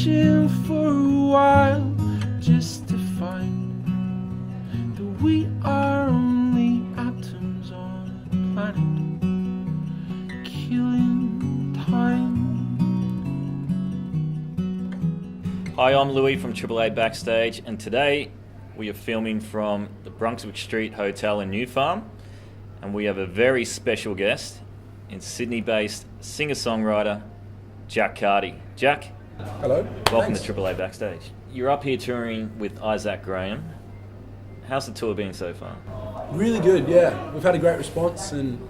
searching for a while just to find that we are only atoms on a planet killing time. Hi, I'm Louis from AAA Backstage, and today we are filming from the Brunswick Street Hotel in New Farm, and we have a very special guest in Sydney-based singer-songwriter Jack Carty. Jack, hello. Welcome Thanks. to AAA Backstage. You're up here touring with Isaac Graham. How's the tour been so far? Really good, yeah. We've had a great response, and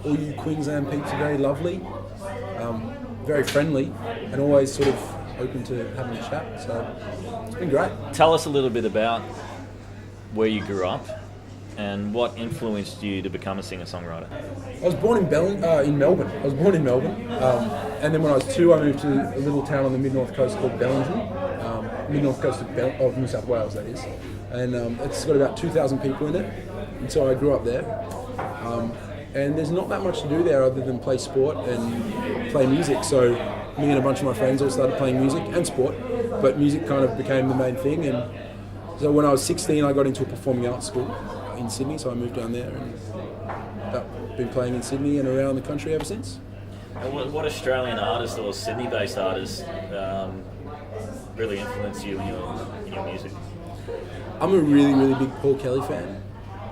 all you Queensland peeps are very lovely, very friendly, and always sort of open to having a chat. So it's been great. Tell us a little bit about where you grew up and what influenced you to become a singer-songwriter. I was born in Melbourne. And then when I was 2, I moved to a little town on the mid-north coast called Bellingen, mid-north coast of New South Wales, that is. And it's got about 2,000 people in it, and so I grew up there. And there's not that much to do there other than play sport and play music. So me and a bunch of my friends all started playing music and sport, but music kind of became the main thing. And so when I was 16, I got into a performing arts school in Sydney, so I moved down there, and I've been playing in Sydney and around the country ever since. What Australian artist or Sydney-based artist really influenced you in your music? I'm a really, really big Paul Kelly fan,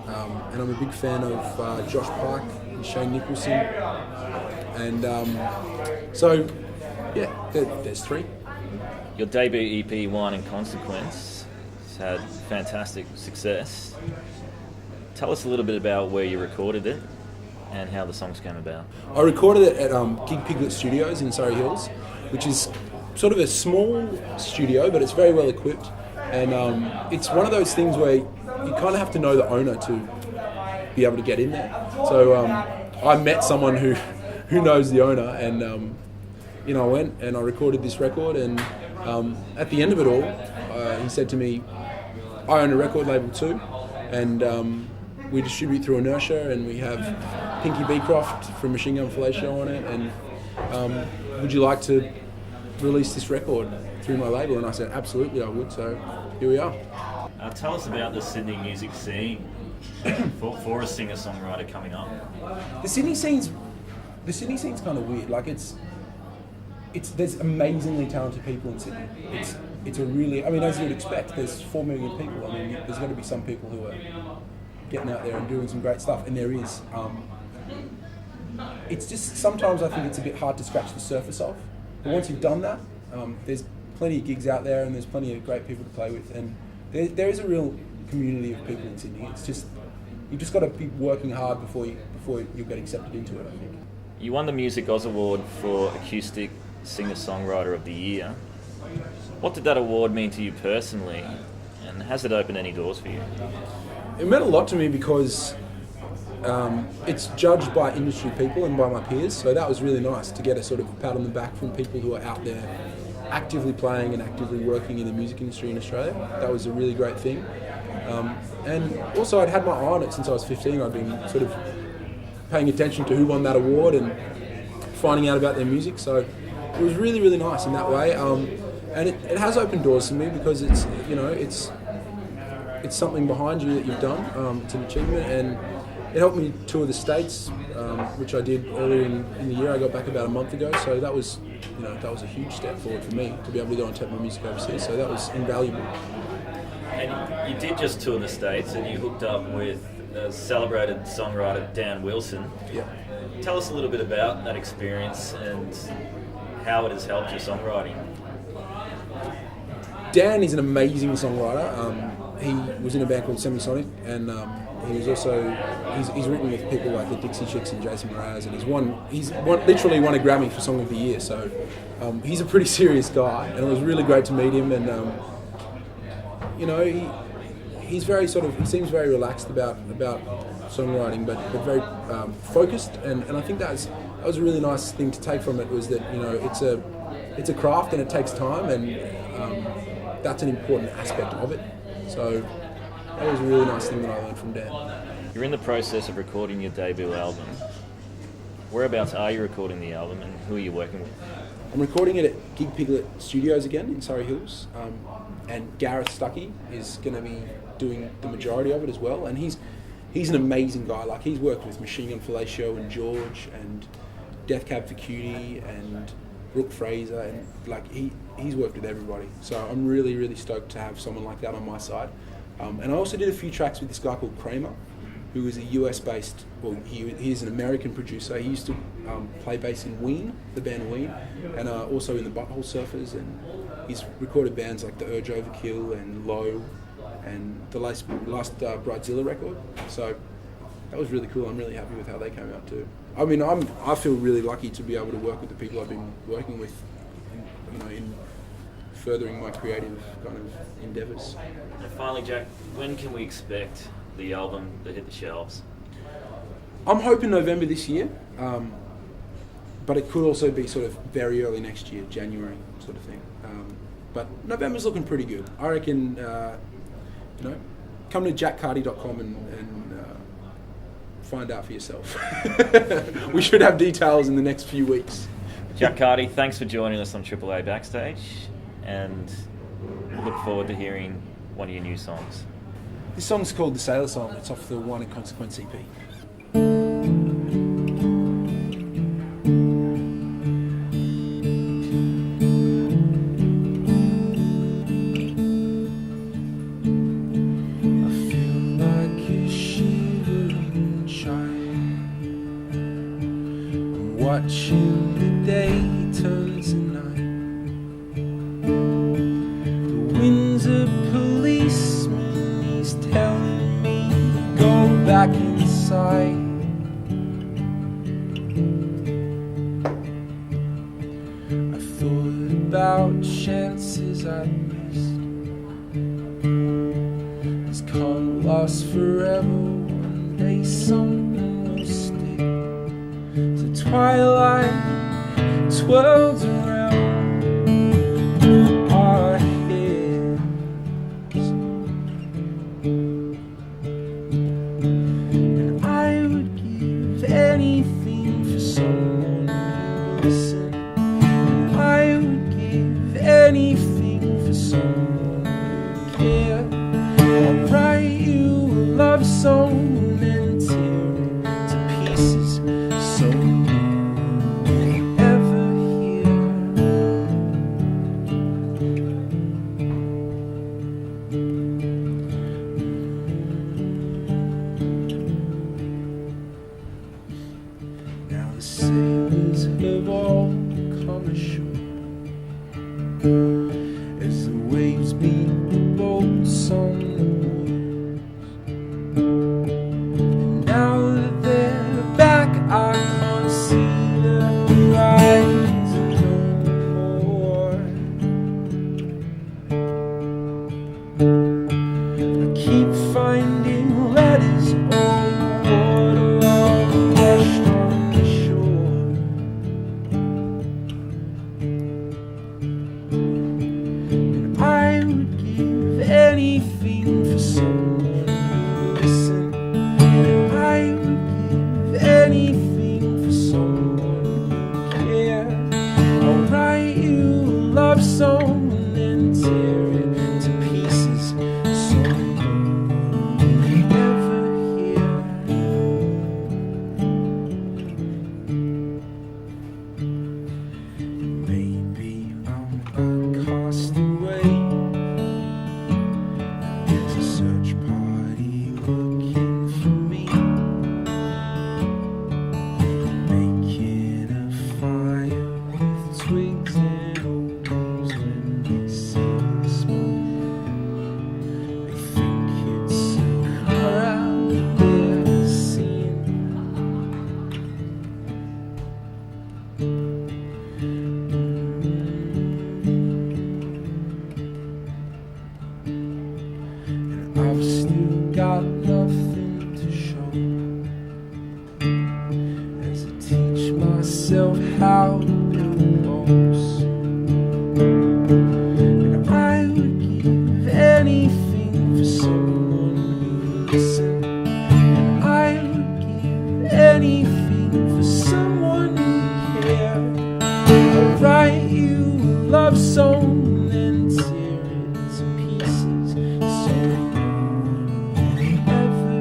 and I'm a big fan of Josh Pike and Shane Nicholson, and so yeah, there's 3. Your debut EP, Wine and Consequence, has had fantastic success. Tell us a little bit about where you recorded it and how the songs came about. I recorded it at Gig Piglet Studios in Surrey Hills, which is sort of a small studio, but it's very well equipped. And it's one of those things where you kind of have to know the owner to be able to get in there. So I met someone who knows the owner, and I went and I recorded this record. And at the end of it all, he said to me, "I own a record label too, and we distribute through Inertia, and we have Pinky Beecroft from Machine Gun Fellatio on it. And would you like to release this record through my label?" And I said, "Absolutely, I would." So here we are. Tell us about the Sydney music scene for a singer-songwriter coming up. The Sydney scene's kind of weird. Like there's amazingly talented people in Sydney. It's a really, I mean, as you'd expect, there's 4 million people. I mean, there's got to be some people who are getting out there and doing some great stuff, and there is. It's just sometimes I think it's a bit hard to scratch the surface of. But once you've done that, there's plenty of gigs out there, and there's plenty of great people to play with, and there is a real community of people in Sydney. It's just you've just got to be working hard before you get accepted into it, I think. You won the Music Oz Award for Acoustic Singer-Songwriter of the Year. What did that award mean to you personally, and has it opened any doors for you? It meant a lot to me because it's judged by industry people and by my peers, so that was really nice to get a sort of pat on the back from people who are out there actively playing and actively working in the music industry in Australia. That was a really great thing. And also I'd had my eye on it since I was 15. I'd been sort of paying attention to who won that award and finding out about their music, so it was really, really nice in that way. And it has opened doors for me because it's something behind you that you've done. It's an achievement, and it helped me tour the States, which I did earlier in the year. I got back about a month ago, so that was a huge step forward for me to be able to go and take my music overseas. So that was invaluable. And you did just tour the States, and you hooked up with celebrated songwriter Dan Wilson. Yeah. Tell us a little bit about that experience and how it has helped your songwriting. Dan is an amazing songwriter. He was in a band called Semisonic, and he was also he's written with people like the Dixie Chicks and Jason Mraz, and he's literally won a Grammy for Song of the Year. So he's a pretty serious guy, and it was really great to meet him. And he's very he seems very relaxed about songwriting, but very focused. And I think that was a really nice thing to take from it, was that it's a craft and it takes time, and that's an important aspect of it. So that was a really nice thing that I learned from Dan. You're in the process of recording your debut album. Whereabouts are you recording the album, and who are you working with? I'm recording it at Gig Piglet Studios again in Surrey Hills, and Gareth Stuckey is going to be doing the majority of it as well. And he's an amazing guy. Like, he's worked with Machine Gun Fellatio and George and Death Cab for Cutie and Brooke Fraser, and like he's worked with everybody. So I'm really, really stoked to have someone like that on my side. And I also did a few tracks with this guy called Kramer, who is a US-based, well, he's an American producer. He used to play bass in Ween, the band Ween, and also in the Butthole Surfers, and he's recorded bands like The Urge Overkill and Low, and the last Bridezilla record. So that was really cool. I'm really happy with how they came out too. I mean, I feel really lucky to be able to work with the people I've been working with, in furthering my creative kind of endeavours. And finally, Jack, when can we expect the album to hit the shelves? I'm hoping November this year, but it could also be sort of very early next year, January sort of thing. But November's looking pretty good. I reckon, come to jackcarty.com and find out for yourself. We should have details in the next few weeks. Jack Carty, thanks for joining us on AAA Backstage, and look forward to hearing one of your new songs. This song's called The Sailor Song. It's off the One in Consequence EP. Watching the day turn to night. The wind's a policeman, he's telling me go back inside. I thought about chances I'd missed. This can't last forever, one day something will stick. Twilight twirls around our heads, and I would give anything for someone to listen. And I would give anything for someone to care. I'll write you a love song and then tear it to pieces. So sailors have all come ashore as the waves beat the boats on the woods. And now that they're back, I can't see the horizon no more. I keep finding letters on the water, all washed on the shore. And I would give anything for someone to listen. And I would give anything for someone who cares. I'll write you a love song and then tear it to pieces, so you never hear. Maybe I'm a castaway. There's a search party looking for me, making a fire with twigs and old leaves. When they see the smoke, they think it's a crowd they're seeing. And I've still got nothing to show, as I teach myself how to build boats. And I would give anything for someone who listens. And I would give anything for someone write you a love song and tear it to pieces so you won't ever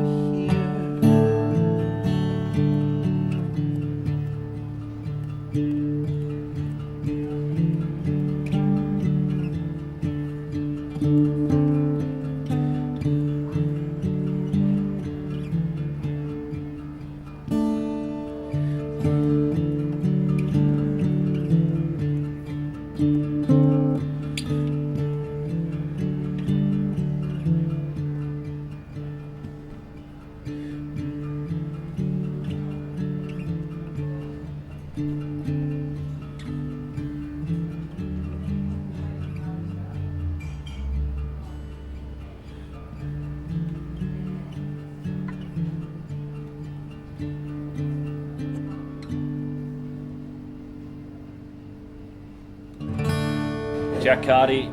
Jack Carty,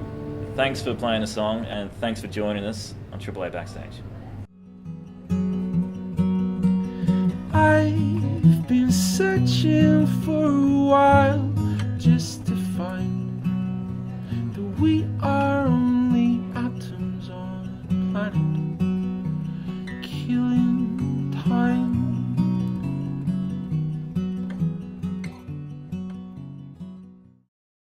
thanks for playing the song and thanks for joining us on AAA Backstage. I've been searching for a while.